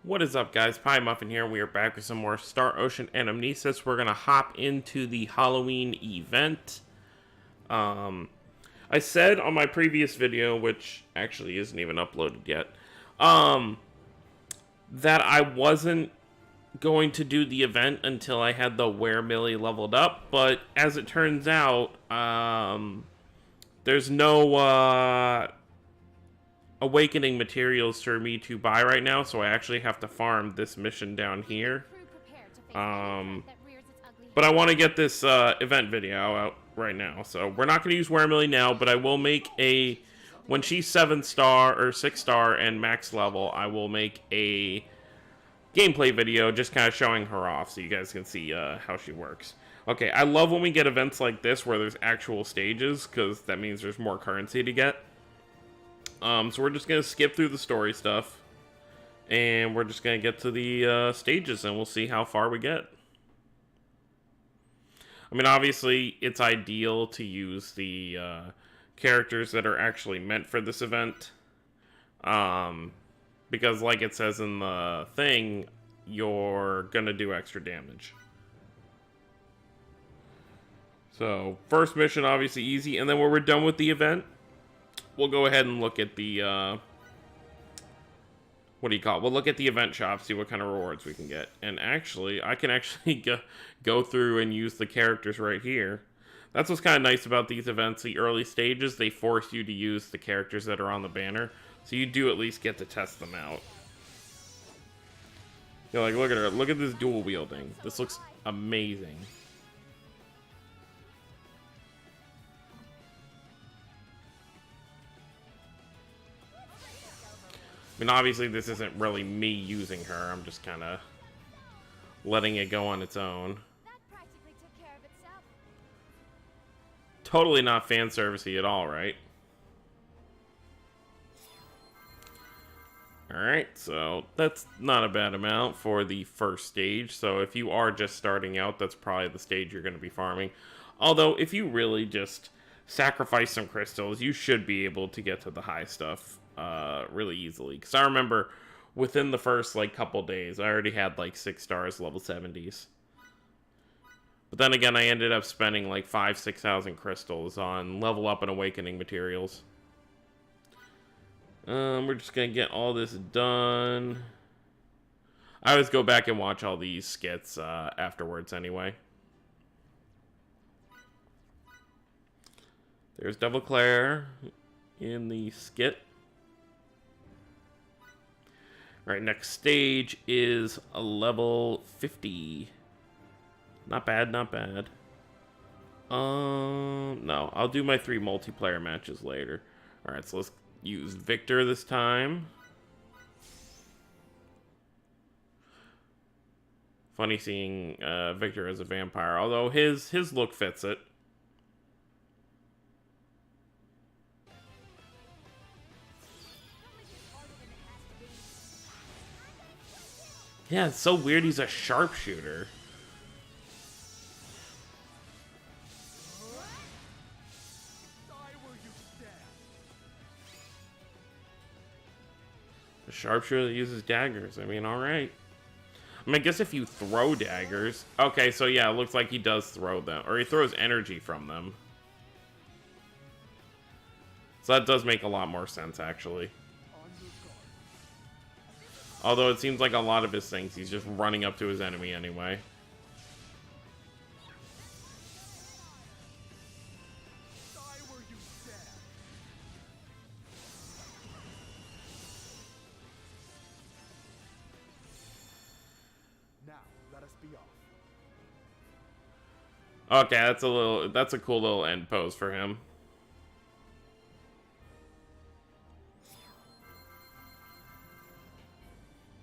What is up, guys? Pie Muffin here. We are back with some more Star Ocean Anamnesis. We're going to hop into the Halloween event. I said on my previous video, which actually isn't even uploaded yet, that I wasn't going to do the event until I had the Were-Millie leveled up, but as it turns out, there's no awakening materials for me to buy right now, so I actually have to farm this mission down here. But I want to get this event video out right now, so we're not going to use Were-Millie now, but I will make a, when she's 7-star or 6-star and max level, I will make a gameplay video just kind of showing her off so you guys can see how she works. Okay, I love when we get events like this where there's actual stages, because that means there's more currency to get. So we're just going to skip through the story stuff, and we're just going to get to the stages, and we'll see how far we get. I mean, obviously, it's ideal to use the characters that are actually meant for this event, because like it says in the thing, you're going to do extra damage. So, first mission, obviously easy, and then when we're done with the event, we'll go ahead and look at the, what do you call it? We'll look at the event shop, see what kind of rewards we can get. And actually, I can actually go through and use the characters right here. That's what's kind of nice about these events. The early stages, they force you to use the characters that are on the banner. So you do at least get to test them out. You're like, look at her. Look at this dual wielding. This looks amazing. I mean, obviously, this isn't really me using her. I'm just kind of letting it go on its own. Totally not fan servicey at all, right? Alright, so that's not a bad amount for the first stage. So if you are just starting out, that's probably the stage you're going to be farming. Although, if you really just sacrifice some crystals, you should be able to get to the high stuff really easily. Because I remember within the first like couple days, I already had like 6 stars, level 70s. But then again, I ended up spending like 5,000-6,000 crystals on level up and awakening materials. We're just gonna get all this done. I always go back and watch all these skits afterwards anyway. There's Devil Claire in the skit. Alright, next stage is a level 50. Not bad, not bad. No, I'll do my 3 multiplayer matches later. Alright, so let's use Victor this time. Funny seeing Victor as a vampire, although his look fits it. Yeah, it's so weird he's a sharpshooter. A sharpshooter that uses daggers. I mean, alright. I mean, I guess if you throw daggers... Okay, so yeah, it looks like he does throw them. Or he throws energy from them. So that does make a lot more sense, actually. Although it seems like a lot of his things, he's just running up to his enemy anyway. Now, let us be off. Okay, that's a cool little end pose for him.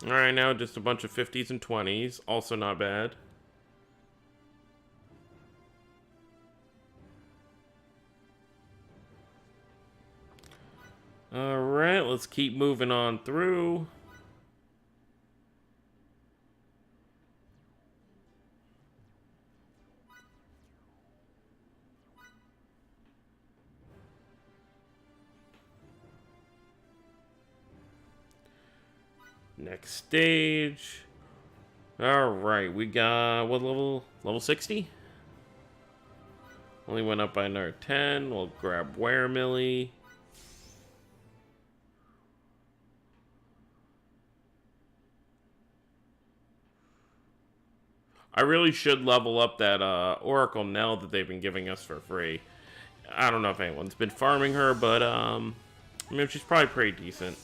Alright, now just a bunch of 50s and 20s. Also not bad. Alright, let's keep moving on through. Next stage. Alright, we got, what level? Level 60? Only went up by another 10. We'll grab Weremilly. I really should level up that Oracle Nell that they've been giving us for free. I don't know if anyone's been farming her, but I mean, she's probably pretty decent.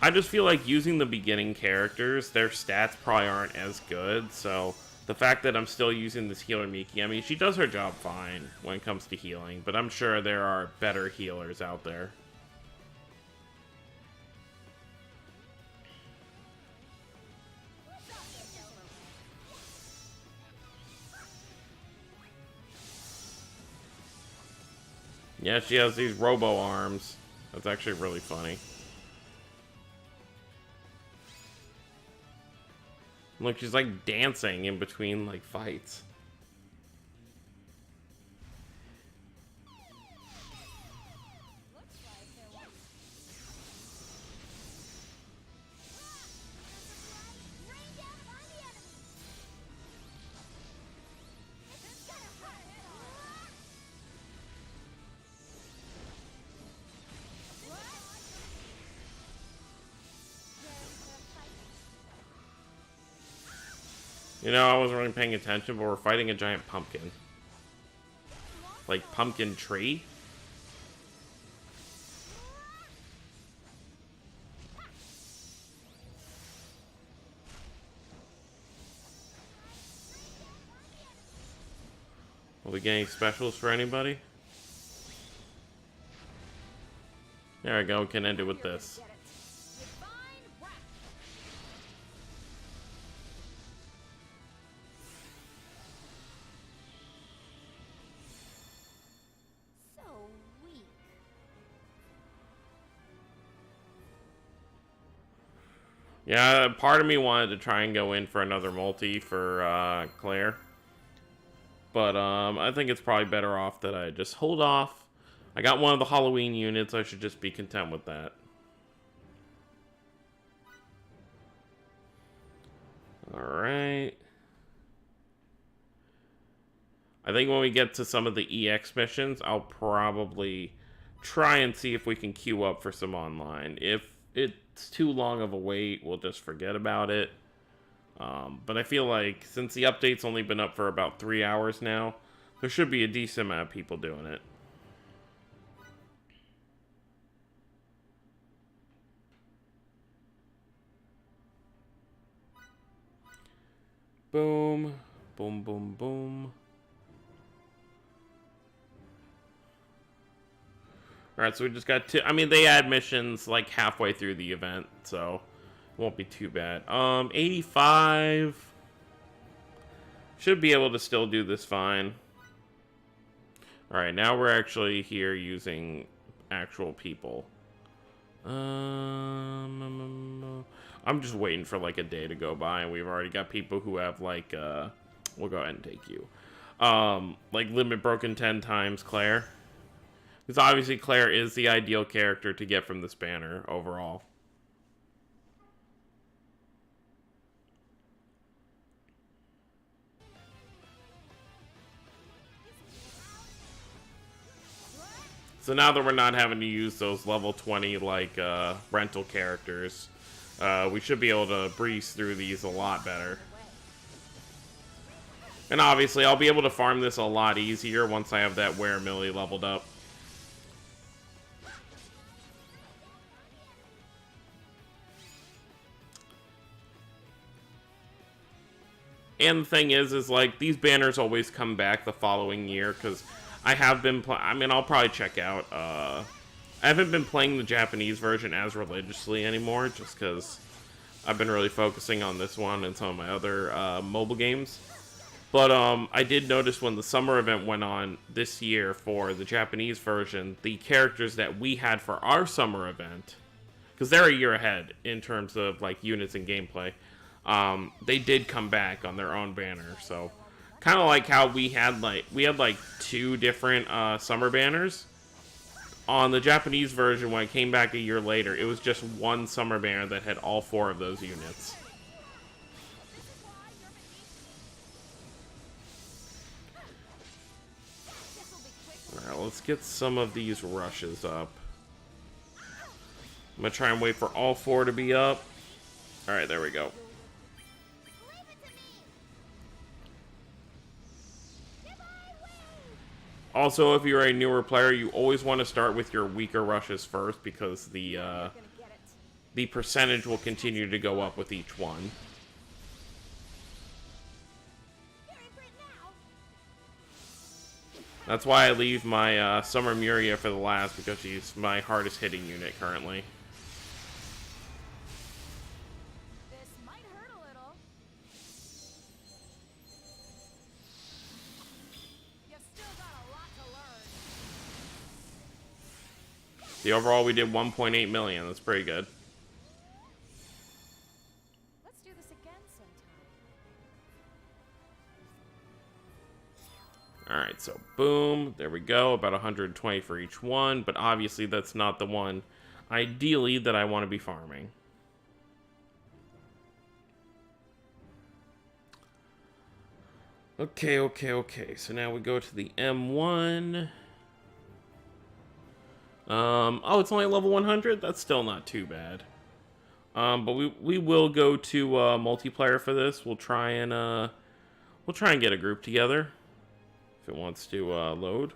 I just feel like using the beginning characters, their stats probably aren't as good, so the fact that I'm still using this healer Miki, I mean, she does her job fine when it comes to healing, but I'm sure there are better healers out there. Yeah, she has these robo arms. That's actually really funny. Look, she's like dancing in between like fights. You know, I wasn't really paying attention, but we're fighting a giant pumpkin. Like, pumpkin tree? Are we getting specials for anybody? There we go, we can end it with this. Yeah, part of me wanted to try and go in for another multi for Claire. But I think it's probably better off that I just hold off. I got one of the Halloween units, I should just be content with that. Alright. I think when we get to some of the EX missions, I'll probably try and see if we can queue up for some online. If it's too long of a wait, we'll just forget about it. But I feel like since the update's only been up for about 3 hours now, there should be a decent amount of people doing it. Boom. Boom, boom, boom. Alright, so we just got two. I mean, they add missions like halfway through the event, so it won't be too bad. 85. Should be able to still do this fine. Alright, now we're actually here using actual people. I'm just waiting for like a day to go by, and we've already got people who have like, we'll go ahead and take you. Like limit broken 10 times Claire. Because obviously Claire is the ideal character to get from this banner overall. So now that we're not having to use those level 20 like rental characters, we should be able to breeze through these a lot better. And obviously I'll be able to farm this a lot easier once I have that Weremilly leveled up. And the thing is like, these banners always come back the following year, because I have been I mean, I'll probably check out, I haven't been playing the Japanese version as religiously anymore, just because I've been really focusing on this one and some of my other mobile games. But I did notice when the summer event went on this year for the Japanese version, the characters that we had for our summer event, because they're a year ahead in terms of like units and gameplay, they did come back on their own banner. So kind of like how we had like two different summer banners. On the Japanese version, when it came back a year later, it was just one summer banner that had all 4 of those units. Alright, let's get some of these rushes up. I'm gonna try and wait for all 4 to be up. Alright, there we go. Also, if you're a newer player, you always want to start with your weaker rushes first, because the percentage will continue to go up with each one. That's why I leave my Summer Muria for the last, because she's my hardest hitting unit currently. This might hurt a little. You've still got a lot to learn. The overall, we did 1.8 million. That's pretty good. Let's do this again sometime. Alright, so boom, there we go, about 120 for each one, but obviously that's not the one, ideally, that I want to be farming. Okay, so now we go to the M1. Oh, it's only level 100? That's still not too bad. But we will go to multiplayer for this. We'll try and get a group together. If it wants to load.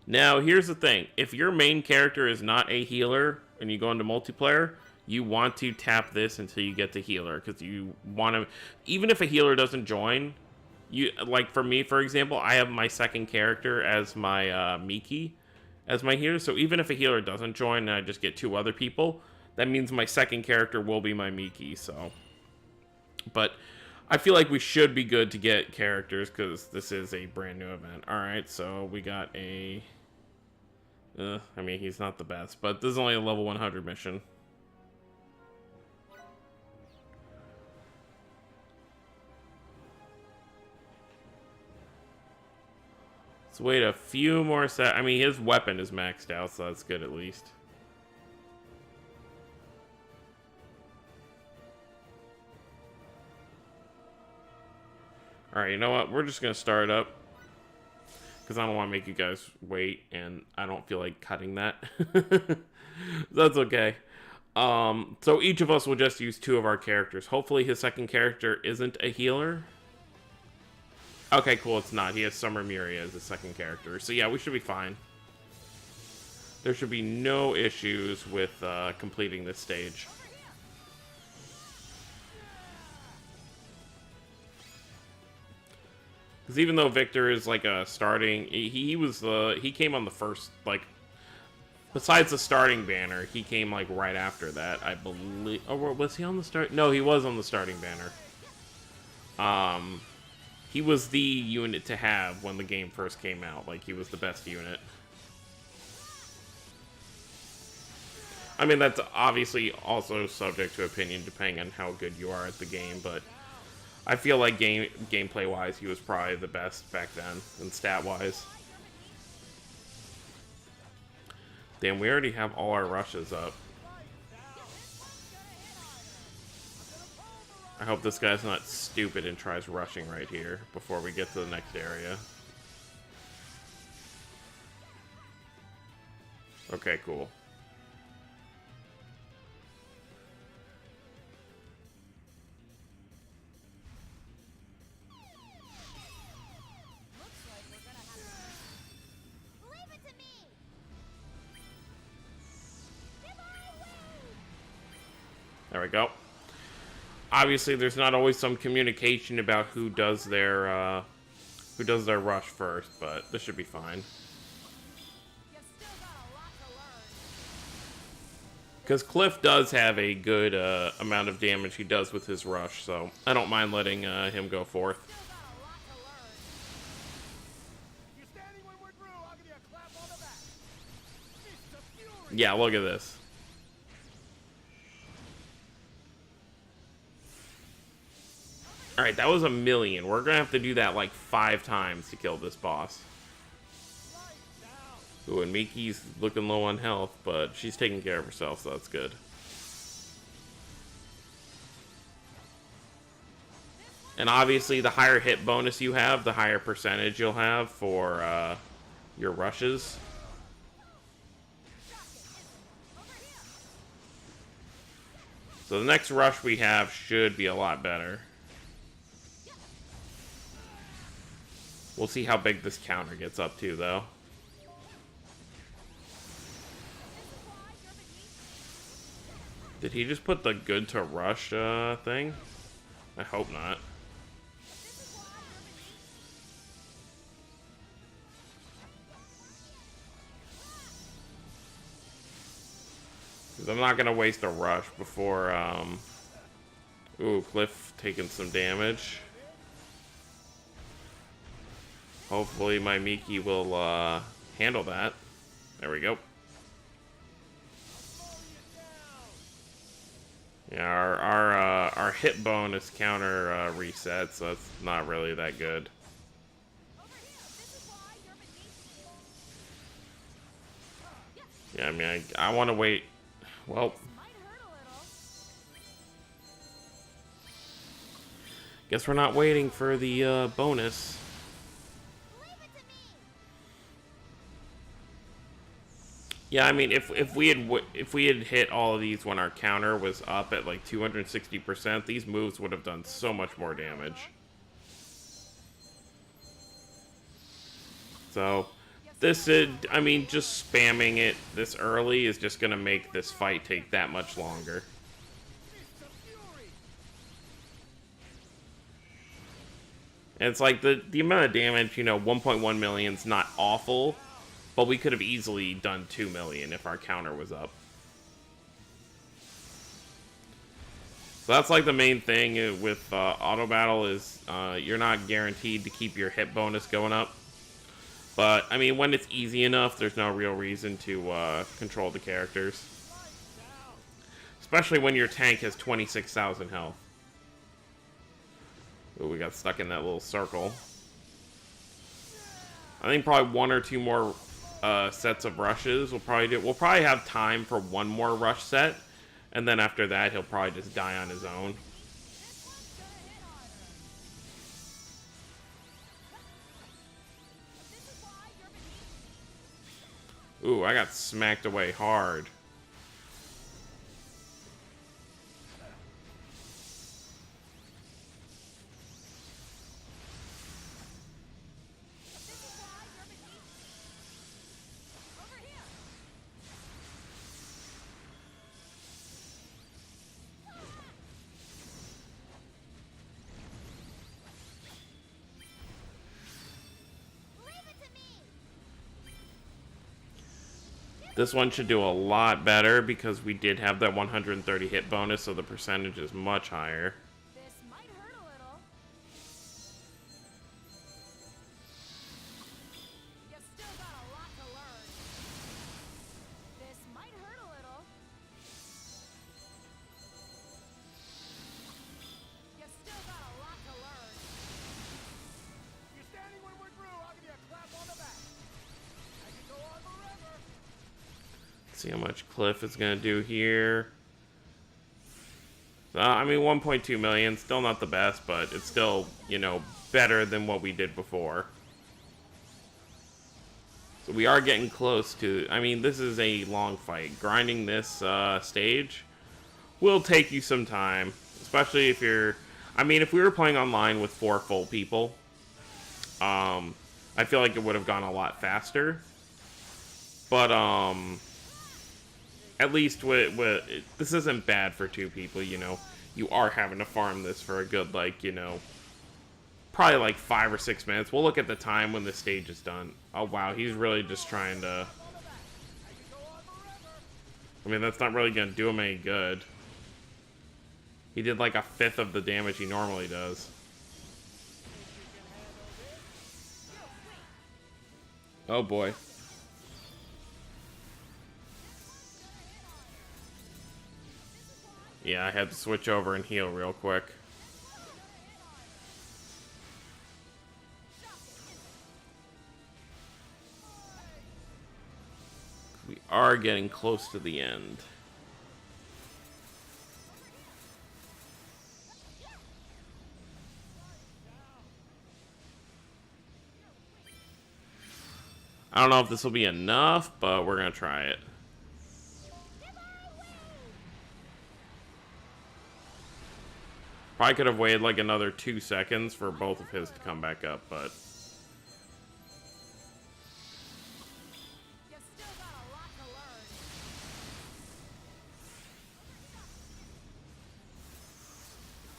Now, here's the thing. If your main character is not a healer and you go into multiplayer, you want to tap this until you get the healer, because you want to, even if a healer doesn't join, you, like for me, for example, I have my second character as my Miki, as my healer, so even if a healer doesn't join and I just get 2 other people, that means my second character will be my Miki, so. But I feel like we should be good to get characters, because this is a brand new event. Alright, so we got a... I mean, he's not the best, but this is only a level 100 mission. Let's wait a few more I mean, his weapon is maxed out, so that's good at least. Alright, you know what? We're just going to start up, because I don't want to make you guys wait, and I don't feel like cutting that. That's okay. So each of us will just use 2 of our characters. Hopefully his second character isn't a healer. Okay, cool, it's not. He has Summer Muria as his second character. So yeah, we should be fine. There should be no issues with completing this stage. Because even though Victor is like a starting, he came on the first, like, besides the starting banner, he came like right after that, I believe. Or was he on the start? No, he was on the starting banner. He was the unit to have when the game first came out. Like, he was the best unit. I mean, that's obviously also subject to opinion, depending on how good you are at the game, but I feel like gameplay-wise, he was probably the best back then, and stat-wise. Damn, we already have all our rushes up. I hope this guy's not stupid and tries rushing right here before we get to the next area. Okay, cool. There we go. Obviously, there's not always some communication about who does their rush first, but this should be fine. Because Cliff does have a good amount of damage he does with his rush, so I don't mind letting him go forth. Yeah, look at this. Alright, that was 1 million. We're gonna have to do that like 5 times to kill this boss. Ooh, and Miki's looking low on health, but she's taking care of herself, so that's good. And obviously, the higher hit bonus you have, the higher percentage you'll have for your rushes. So the next rush we have should be a lot better. We'll see how big this counter gets up to, though. Did he just put the good to rush thing? I hope not. 'Cause I'm not gonna waste a rush before, Ooh, Cliff taking some damage. Hopefully my Miki will, handle that. There we go. Yeah, our hit bonus counter, resets, so it's not really that good. Yeah, I mean, I want to wait. Well, guess we're not waiting for the bonus. Yeah, I mean, if we had hit all of these when our counter was up at like 260%, these moves would have done so much more damage. So this is, I mean, just spamming it this early is just gonna make this fight take that much longer. And it's like the amount of damage, you know, 1.1 million is not awful, but we could have easily done 2 million if our counter was up. So that's like the main thing with auto battle is you're not guaranteed to keep your hit bonus going up. But, I mean, when it's easy enough, there's no real reason to control the characters. Especially when your tank has 26,000 health. Ooh, we got stuck in that little circle. I think probably 1 or 2 more sets of rushes we'll probably do. We'll probably have time for 1 more rush set. And then after that, he'll probably just die on his own. Ooh, I got smacked away hard. This one should do a lot better because we did have that 130 hit bonus, so the percentage is much higher. This might hurt a little. You still got a lot to learn. This might hurt a little. You still got a lot to learn. You're standing when we're through. I'll give you a clap on the back. I can go on forever. See how much Cliff is going to do here. I mean, 1.2 million, still not the best, but it's still, you know, better than what we did before. So we are getting close to, I mean, this is a long fight. Grinding this stage will take you some time, especially if you're, I mean, if we were playing online with 4 full people, I feel like it would have gone a lot faster. But, at least this isn't bad for 2 people, you know. You are having to farm this for a good, like, you know, probably like 5 or 6 minutes. We'll look at the time when the stage is done. Oh, wow, he's really just trying to... I mean, that's not really going to do him any good. He did like 1/5 of the damage he normally does. Oh, boy. Yeah, I had to switch over and heal real quick. are getting close to the end. I don't know if this will be enough, but we're gonna try it. Probably could have waited like another 2 seconds for both of his to come back up, but... You still got a lot to learn.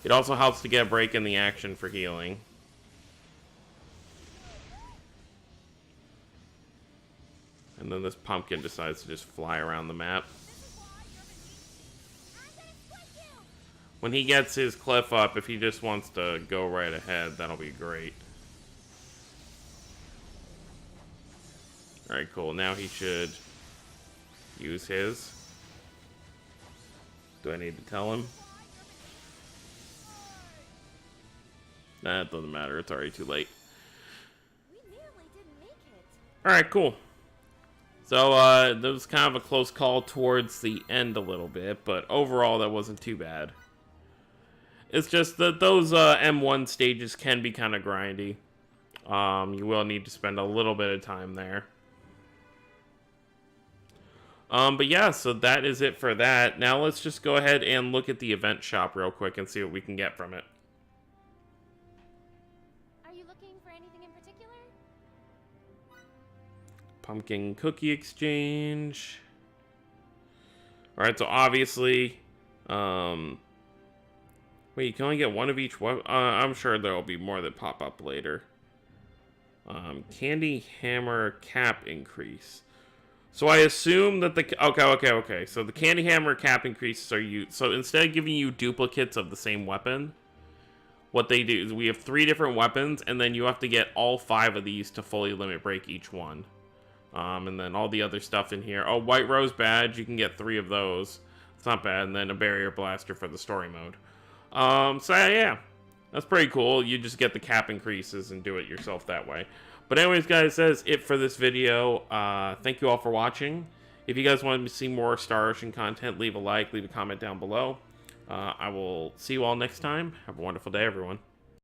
It also helps to get a break in the action for healing. And then this pumpkin decides to just fly around the map. When he gets his cliff up, if he just wants to go right ahead, that'll be great. Alright, cool. Now he should use his. Do I need to tell him? Nah, it doesn't matter. It's already too late. We nearly didn't make it. Alright, cool. So, that was kind of a close call towards the end a little bit, but overall that wasn't too bad. It's just that those M1 stages can be kind of grindy. You will need to spend a little bit of time there. But yeah, so that is it for that. Now let's just go ahead and look at the event shop real quick and see what we can get from it. Are you looking for anything in particular? Pumpkin cookie exchange. Alright, so obviously... Wait, you can only get one of each one? I'm sure there will be more that pop up later. Candy hammer cap increase. So I assume that the... Okay. So the candy hammer cap increases are you... So instead of giving you duplicates of the same weapon, what they do is we have 3 different weapons, and then you have to get all 5 of these to fully limit break each one. And then all the other stuff in here. Oh, White Rose badge, you can get 3 of those. It's not bad. And then a barrier blaster for the story mode. So yeah, that's pretty cool. You just get the cap increases and do it yourself that way. But anyways, guys, that's it for this video. Thank you all for watching. If you guys want to see more Star Ocean content, leave a like, leave a comment down below. I will see you all next time. Have a wonderful day, everyone.